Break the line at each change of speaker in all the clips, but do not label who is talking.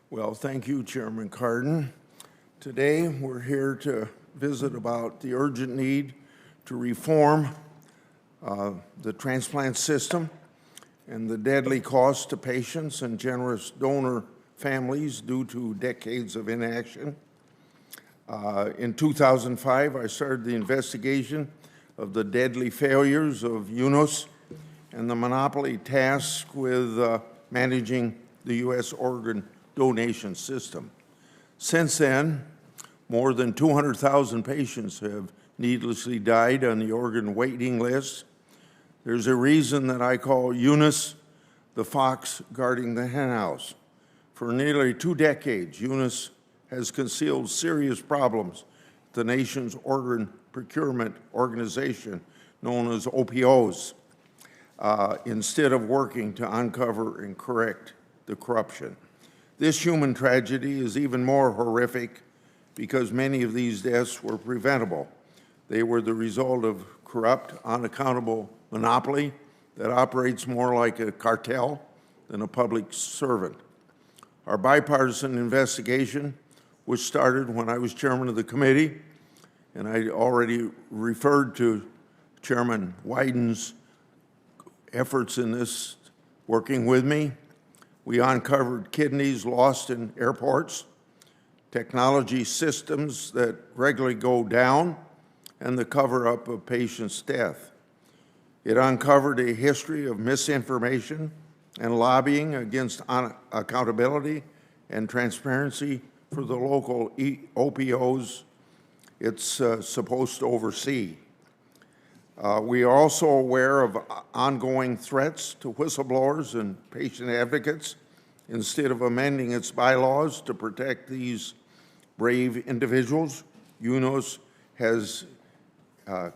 Well, thank you, Chairman Cardin. Today, we're here to visit about the urgent need to reform the transplant system and the deadly cost to patients and generous donor families due to decades of inaction. In 2005, I started the investigation of the deadly failures of UNOS and the monopoly tasked with managing the U.S. organ donation system. Since then, more than 200,000 patients have needlessly died on the organ waiting list. There's a reason that I call UNOS the fox guarding the henhouse. For nearly 2 decades, UNOS has concealed serious problems at the nation's organ procurement organization, known as OPOs, instead of working to uncover and correct the corruption. This human tragedy is even more horrific because many of these deaths were preventable. They were the result of corrupt, unaccountable monopoly that operates more like a cartel than a public servant. Our bipartisan investigation, which started when I was chairman of the committee, and I already referred to Chairman Wyden's efforts in this, working with me. We uncovered kidneys lost in airports, technology systems that regularly go down, and the cover-up of patients' death. It uncovered a history of misinformation and lobbying against accountability and transparency for the local OPOs it's supposed to oversee. We are also aware of ongoing threats to whistleblowers and patient advocates. Instead of amending its bylaws to protect these brave individuals, UNOS has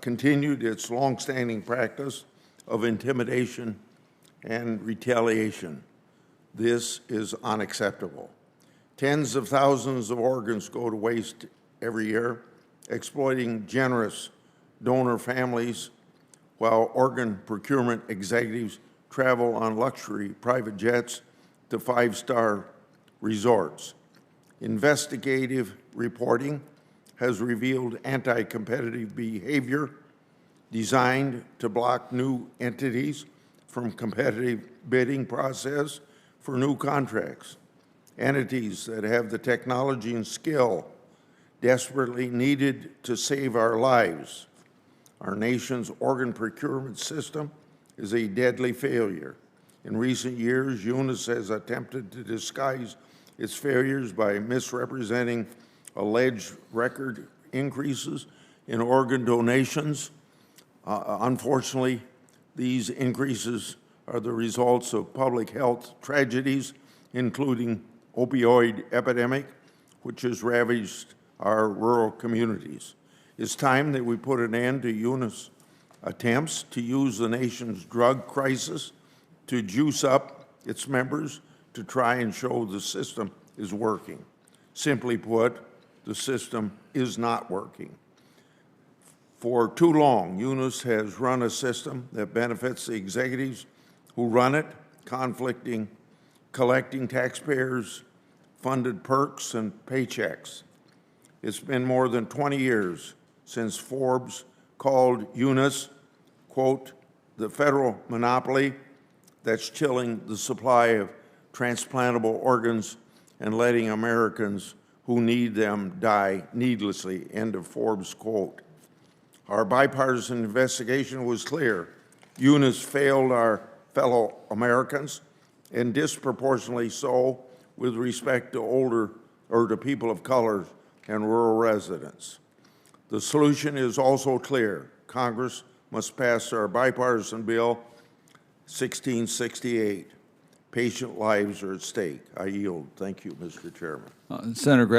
continued its longstanding practice of intimidation and retaliation. This is unacceptable. Tens of thousands of organs go to waste every year, exploiting generous donor families while organ procurement executives travel on luxury private jets to 5-star resorts. Investigative reporting has revealed anti-competitive behavior designed to block new entities from competitive bidding process for new contracts. Entities that have the technology and skill desperately needed to save our lives. Our nation's organ procurement system is a deadly failure. In recent years, UNOS has attempted to disguise its failures by misrepresenting alleged record increases in organ donations. Unfortunately, these increases are the results of public health tragedies, including opioid epidemic, which has ravaged our rural communities. It's time that we put an end to UNOS attempts to use the nation's drug crisis to juice up its members to try and show the system is working. Simply put, the system is not working. For too long, UNOS has run a system that benefits the executives who run it, collecting taxpayers' funded perks and paychecks. It's been more than 20 years since Forbes called UNOS, quote, the federal monopoly that's chilling the supply of transplantable organs and letting Americans who need them die needlessly, end of Forbes quote. Our bipartisan investigation was clear. UNOS failed our fellow Americans, and disproportionately so with respect to to people of color and rural residents. The solution is also clear. Congress must pass our bipartisan bill 1668. Patient lives are at stake. I yield. Thank you, Mr. Chairman.
Senator Grassley.